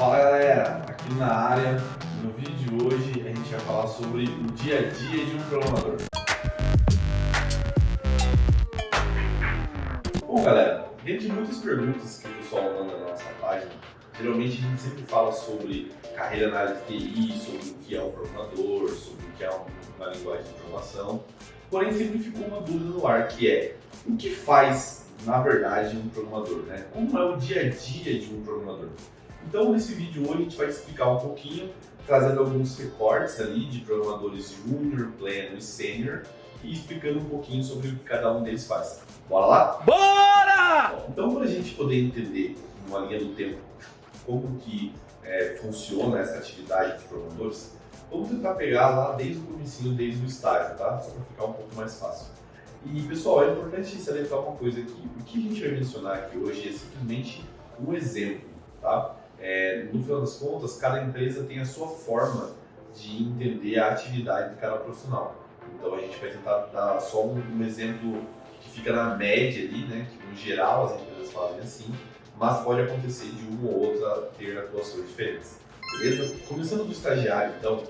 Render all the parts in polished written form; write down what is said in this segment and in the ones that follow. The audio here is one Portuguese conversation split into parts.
Fala galera, aqui na área. No vídeo de hoje a gente vai falar sobre o dia a dia de um programador. Bom galera, dentre muitas perguntas que o pessoal manda na nossa página, geralmente a gente sempre fala sobre carreira na área de TI, sobre o que é um programador, sobre o que é uma linguagem de programação. Porém sempre ficou uma dúvida no ar, que é o que faz na verdade um programador, né? Como é o dia a dia de um programador? Então, nesse vídeo hoje a gente vai explicar um pouquinho, trazendo alguns recortes ali de programadores júnior, pleno e sênior e explicando um pouquinho sobre o que cada um deles faz. Bora lá? Bora! Então, para a gente poder entender, numa linha do tempo, como que funciona essa atividade dos programadores, vamos tentar pegar lá desde o comecinho, desde o estágio, tá? Só para ficar um pouco mais fácil. E, pessoal, é importante salientar uma coisa aqui. O que a gente vai mencionar aqui hoje é simplesmente um exemplo, tá? No final das contas, cada empresa tem a sua forma de entender a atividade de cada profissional. Então a gente vai tentar dar só um exemplo que fica na média ali, né? Que no geral as empresas fazem assim, mas pode acontecer de uma ou outra ter atuações diferentes. Beleza? Começando do estagiário, então,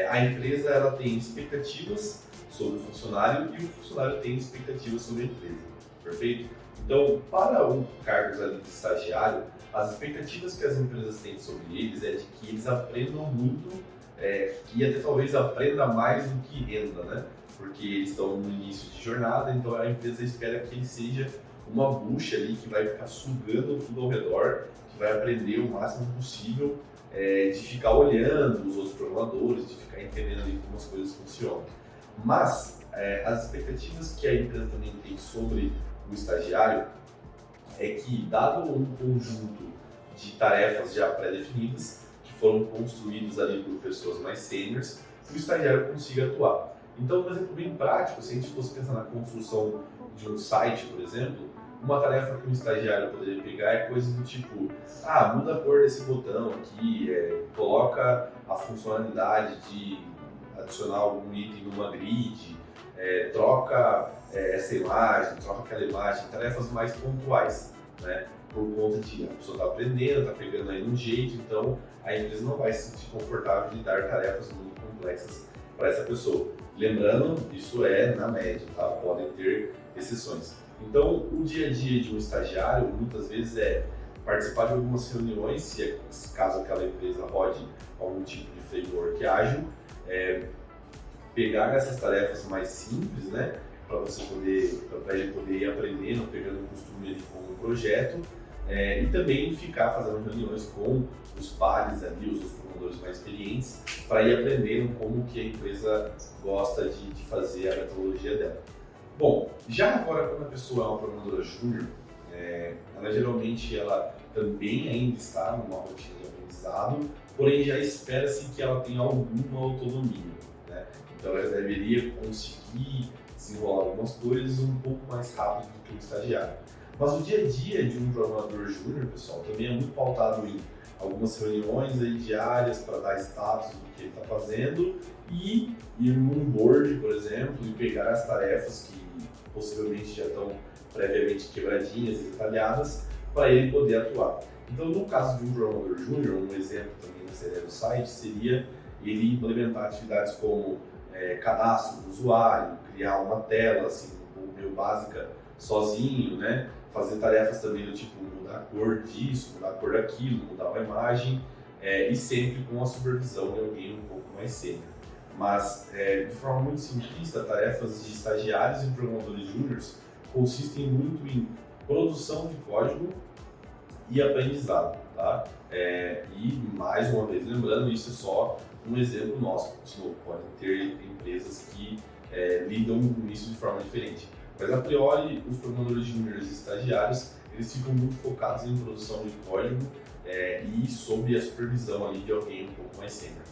a empresa ela tem expectativas sobre o funcionário e o funcionário tem expectativas sobre a empresa. Perfeito? Então, para o cargo ali de estagiário, as expectativas que as empresas têm sobre eles é de que eles aprendam muito e até talvez aprenda mais do que renda, né? Porque eles estão no início de jornada, então a empresa espera que ele seja uma bucha ali que vai ficar sugando tudo ao redor, que vai aprender o máximo possível, de ficar olhando os outros programadores, de ficar entendendo ali como as coisas funcionam. Mas as expectativas que a empresa também tem sobre o estagiário é que, dado um conjunto de tarefas já pré-definidas, que foram construídas ali por pessoas mais sêniores, o estagiário consiga atuar. Então, um exemplo bem prático, se a gente fosse pensar na construção de um site, por exemplo, uma tarefa que um estagiário poderia pegar é coisa do tipo, muda a cor desse botão aqui, coloca a funcionalidade de adicionar algum item numa grid, troca essa imagem, troca aquela imagem, tarefas mais pontuais, né? Por conta de a pessoa está aprendendo, está pegando aí um jeito, então a empresa não vai se sentir confortável de dar tarefas muito complexas para essa pessoa. Lembrando, isso é na média, tá? Podem ter exceções. Então, o dia a dia de um estagiário, muitas vezes, é participar de algumas reuniões, caso aquela empresa rode algum tipo de framework ágil, pegar essas tarefas mais simples, né, para ele poder ir aprendendo, pegando o costume ali com o projeto, e também ficar fazendo reuniões com os pares ali, os programadores mais experientes, para ir aprendendo como que a empresa gosta de fazer a metodologia dela. Bom, já agora quando a pessoa é uma programadora júnior, ela geralmente também ainda está numa rotina de aprendizado, porém já espera-se que ela tenha alguma autonomia, né? Então ela deveria conseguir desenrolar algumas coisas um pouco mais rápido do que um estagiário. Mas o dia a dia de um programador júnior, pessoal, também é muito pautado em algumas reuniões aí diárias para dar status do que ele está fazendo e ir num board, por exemplo, e pegar as tarefas que possivelmente já estão previamente quebradinhas e detalhadas para ele poder atuar. Então, no caso de um programador júnior, um exemplo também nessa ideia do site seria ele implementar atividades como cadastro do usuário, criar uma tela assim, meio básica sozinho, né? Fazer tarefas também do tipo mudar a cor disso, mudar a cor daquilo, mudar uma imagem, e sempre com a supervisão de alguém um pouco mais sênior. Mas, de forma muito simplista, tarefas de estagiários e programadores júniores consistem muito em produção de código e aprendizado, tá? E, mais uma vez, lembrando, isso é só um exemplo nosso, senão podem ter empresas que lidam com isso de forma diferente. Mas, a priori, os programadores júniores e estagiários, eles ficam muito focados em produção de código e sob a supervisão ali de alguém um pouco mais sênior.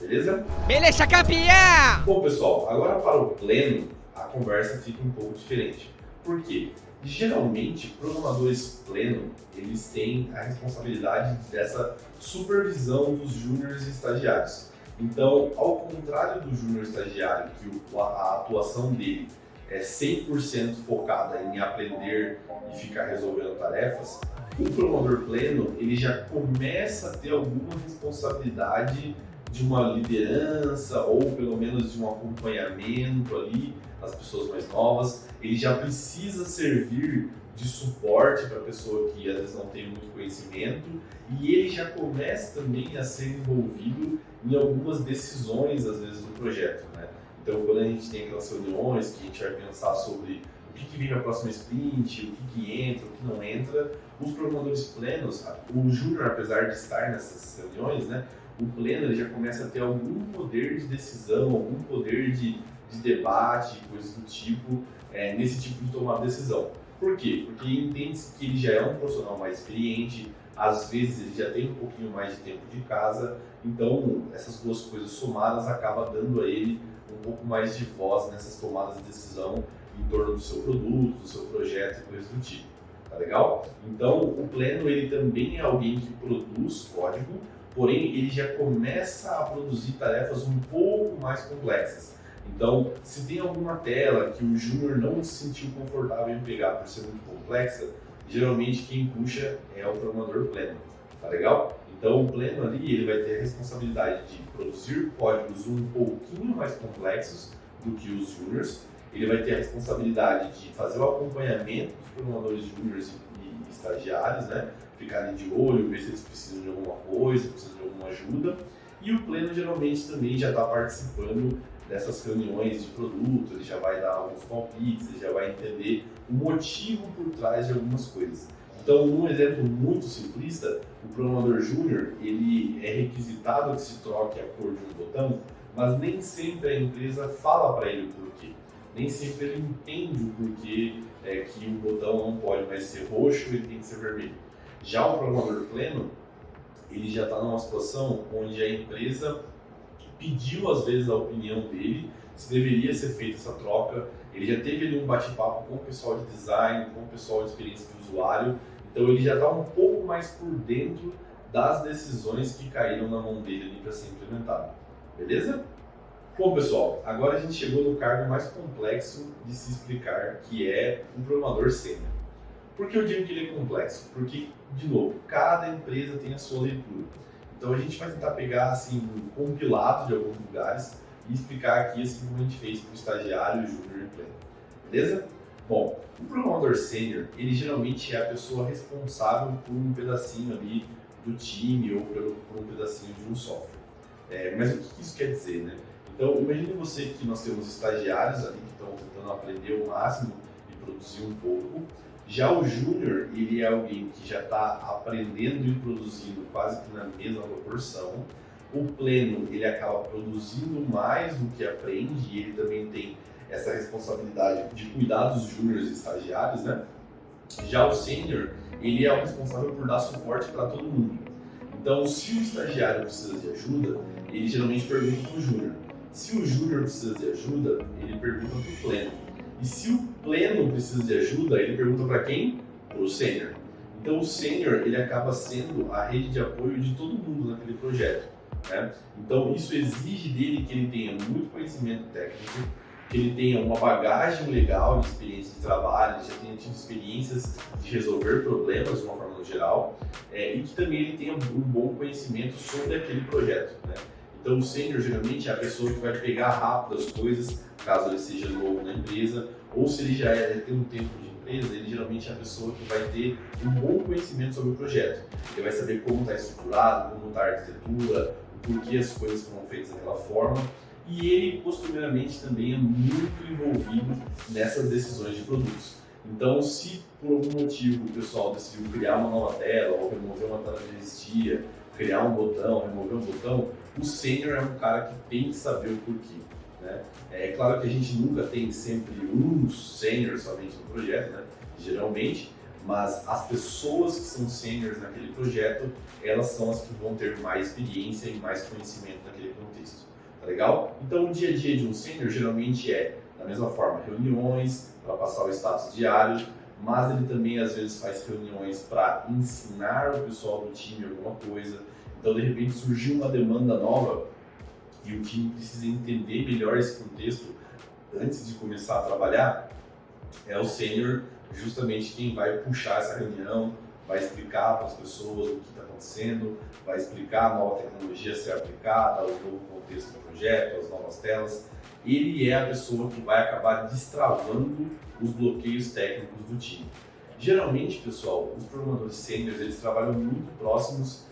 Beleza? Beleza, campeão! Bom, pessoal, agora para o pleno, a conversa fica um pouco diferente. Por quê? Geralmente, programadores pleno, eles têm a responsabilidade dessa supervisão dos júniores e estagiários. Então, ao contrário do júnior estagiário, que a atuação dele 100% focada em aprender e ficar resolvendo tarefas, o programador pleno ele já começa a ter alguma responsabilidade de uma liderança ou pelo menos de um acompanhamento ali das pessoas mais novas. Ele já precisa servir de suporte para a pessoa que às vezes não tem muito conhecimento, e ele já começa também a ser envolvido em algumas decisões às vezes do projeto, né? Então quando a gente tem aquelas reuniões que a gente vai pensar sobre o que vem na próxima sprint, o que entra, o que não entra, os programadores plenos, o júnior, apesar de estar nessas reuniões, né, o pleno ele já começa a ter algum poder de decisão, algum poder de debate, coisas do tipo, nesse tipo de tomada de decisão. Por quê? Porque entende-se que ele já é um profissional mais experiente, às vezes ele já tem um pouquinho mais de tempo de casa, então essas duas coisas somadas acabam dando a ele um pouco mais de voz nessas tomadas de decisão em torno do seu produto, do seu projeto e coisas do tipo. Tá legal? Então o pleno ele também é alguém que produz código, porém ele já começa a produzir tarefas um pouco mais complexas. Então, se tem alguma tela que o júnior não se sentiu confortável em pegar por ser muito complexa, geralmente quem puxa é o programador pleno, tá legal? Então, o pleno ali ele vai ter a responsabilidade de produzir códigos um pouquinho mais complexos do que os júniors, ele vai ter a responsabilidade de fazer o acompanhamento dos programadores júniors e estagiários, né? Ficarem de olho, ver se eles precisam de alguma coisa, precisam de alguma ajuda, e o pleno geralmente também já está participando dessas reuniões de produto, ele já vai dar alguns palpites, ele já vai entender o motivo por trás de algumas coisas. Então, num exemplo muito simplista, o programador júnior, ele é requisitado que se troque a cor de um botão, mas nem sempre a empresa fala para ele o porquê. Nem sempre ele entende o porquê que o botão não pode mais ser roxo, ele tem que ser vermelho. Já o programador pleno, ele já está numa situação onde a empresa pediu às vezes a opinião dele, se deveria ser feita essa troca. Ele já teve ali um bate-papo com o pessoal de design, com o pessoal de experiência de usuário, então ele já está um pouco mais por dentro das decisões que caíram na mão dele ali para ser implementado. Beleza? Bom pessoal, agora a gente chegou no cargo mais complexo de se explicar, que é um programador sênior. Por que eu digo que ele é complexo? Porque, de novo, cada empresa tem a sua leitura. Então a gente vai tentar pegar assim, um compilado de alguns lugares e explicar aqui assim como a gente fez para o estagiário, júnior e pleno. Beleza? Bom, o programador sênior, ele geralmente é a pessoa responsável por um pedacinho ali do time ou por um pedacinho de um software. Mas o que isso quer dizer, né? Então imagine você que nós temos estagiários ali que estão tentando aprender o máximo e produzir um pouco. Já o júnior, ele é alguém que já está aprendendo e produzindo quase que na mesma proporção. O pleno, ele acaba produzindo mais do que aprende e ele também tem essa responsabilidade de cuidar dos júniores e estagiários, né? Já o sênior, ele é o responsável por dar suporte para todo mundo. Então, se o estagiário precisa de ajuda, ele geralmente pergunta para o júnior. Se o júnior precisa de ajuda, ele pergunta para o pleno. E se o pleno precisa de ajuda, ele pergunta para quem? Para o sênior. Então o sênior ele acaba sendo a rede de apoio de todo mundo naquele projeto, né? Então isso exige dele que ele tenha muito conhecimento técnico, que ele tenha uma bagagem legal de experiência de trabalho, já tenha tido experiências de resolver problemas de uma forma geral, e que também ele tenha um bom conhecimento sobre aquele projeto, né? Então o sênior geralmente é a pessoa que vai pegar rápido as coisas, caso ele seja novo na empresa, ou se ele já tem um tempo de empresa, ele geralmente é a pessoa que vai ter um bom conhecimento sobre o projeto. Ele vai saber como está estruturado, como está a arquitetura, o porquê as coisas foram feitas daquela forma, e ele costumeiramente também é muito envolvido nessas decisões de produtos. Então, se por algum motivo o pessoal decidiu criar uma nova tela, ou remover uma tela que existia, criar um botão, remover um botão, o sênior é um cara que tem que saber o porquê, né? É claro que a gente nunca tem sempre um sênior somente no projeto, né? Geralmente, mas as pessoas que são sêniors naquele projeto, elas são as que vão ter mais experiência e mais conhecimento naquele contexto, tá legal? Então o dia a dia de um sênior geralmente é, da mesma forma, reuniões para passar o status diário, mas ele também às vezes faz reuniões para ensinar o pessoal do time alguma coisa. Então, de repente, surgiu uma demanda nova e o time precisa entender melhor esse contexto. antes de começar a trabalhar, é o sênior justamente quem vai puxar essa reunião, vai explicar para as pessoas o que está acontecendo, vai explicar a nova tecnologia ser aplicada, o novo contexto do projeto, as novas telas. Ele é a pessoa que vai acabar destravando os bloqueios técnicos do time. Geralmente, pessoal, os programadores sêniores, eles trabalham muito próximos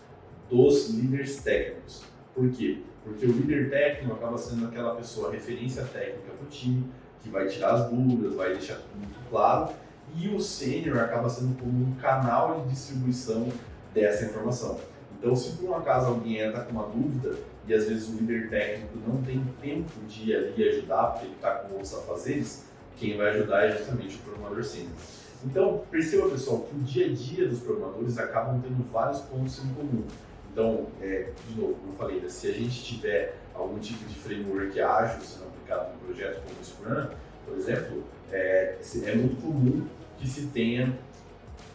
dos líderes técnicos. Por quê? Porque o líder técnico acaba sendo aquela pessoa referência técnica para o time, que vai tirar as dúvidas, vai deixar tudo muito claro, e o sênior acaba sendo como um canal de distribuição dessa informação. Então, se por um acaso alguém entra com uma dúvida, e às vezes o líder técnico não tem tempo de ir ali ajudar, porque ele está com outros afazeres, quem vai ajudar é justamente o programador sênior. Então, perceba, pessoal, que o dia a dia dos programadores acabam tendo vários pontos em comum. Então, de novo, como eu falei, se a gente tiver algum tipo de framework ágil sendo aplicado no projeto como o Scrum, por exemplo, é muito comum que se tenha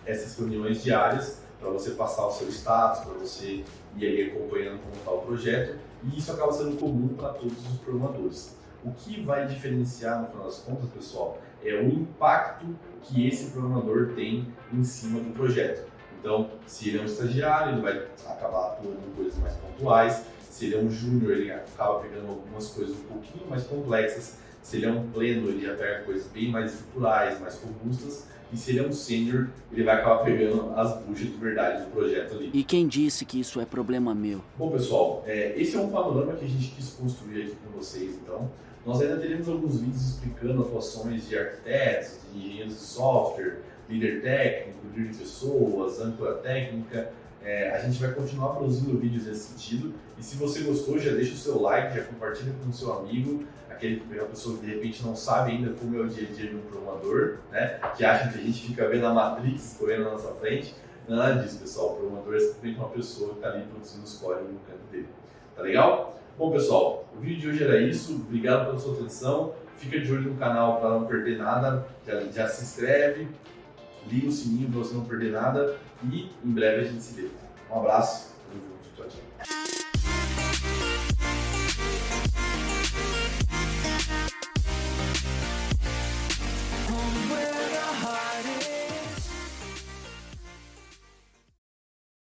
essas reuniões diárias para você passar o seu status, para você ir ali acompanhando como está o projeto, e isso acaba sendo comum para todos os programadores. O que vai diferenciar, no final das contas, pessoal, é o impacto que esse programador tem em cima do projeto. Então, se ele é um estagiário, ele vai acabar atuando em coisas mais pontuais. Se ele é um júnior, ele acaba pegando algumas coisas um pouquinho mais complexas. Se ele é um pleno, ele já pega coisas bem mais estruturais, mais robustas. E se ele é um sênior, ele vai acabar pegando as buchas de verdade do projeto ali. E quem disse que isso é problema meu? Bom, pessoal, esse é um panorama que a gente quis construir aqui com vocês, então. Nós ainda teremos alguns vídeos explicando atuações de arquitetos, de engenheiros de software, líder técnico, líder de pessoas, âncora técnica. A gente vai continuar produzindo vídeos nesse sentido. E se você gostou, já deixa o seu like, já compartilha com o seu amigo, aquela pessoa que de repente não sabe ainda como é o dia a dia de um programador, né? Que acha que a gente fica vendo a Matrix correndo na nossa frente. Nada disso, pessoal. O programador é simplesmente uma pessoa que está ali produzindo os códigos no canto dele. Tá legal? Bom, pessoal, o vídeo de hoje era isso. Obrigado pela sua atenção. Fica de olho no canal para não perder nada. Já se inscreve, liga o sininho para você não perder nada. E em breve a gente se vê. Um abraço.